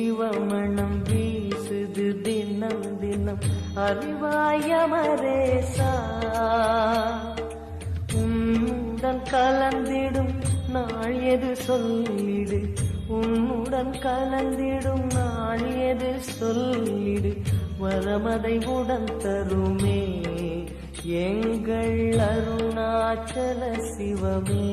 சிவமணம் வீசுது தினம் தினம் அறிவாயமரேசா உன்னுடன் கலந்திடும் நாள் எது சொல்லிடு உன்னுடன் கலந்திடும் நாள் எது சொல்லிடு வரமதை உடன் தருமே எங்கள் அருணாச்சல சிவமே.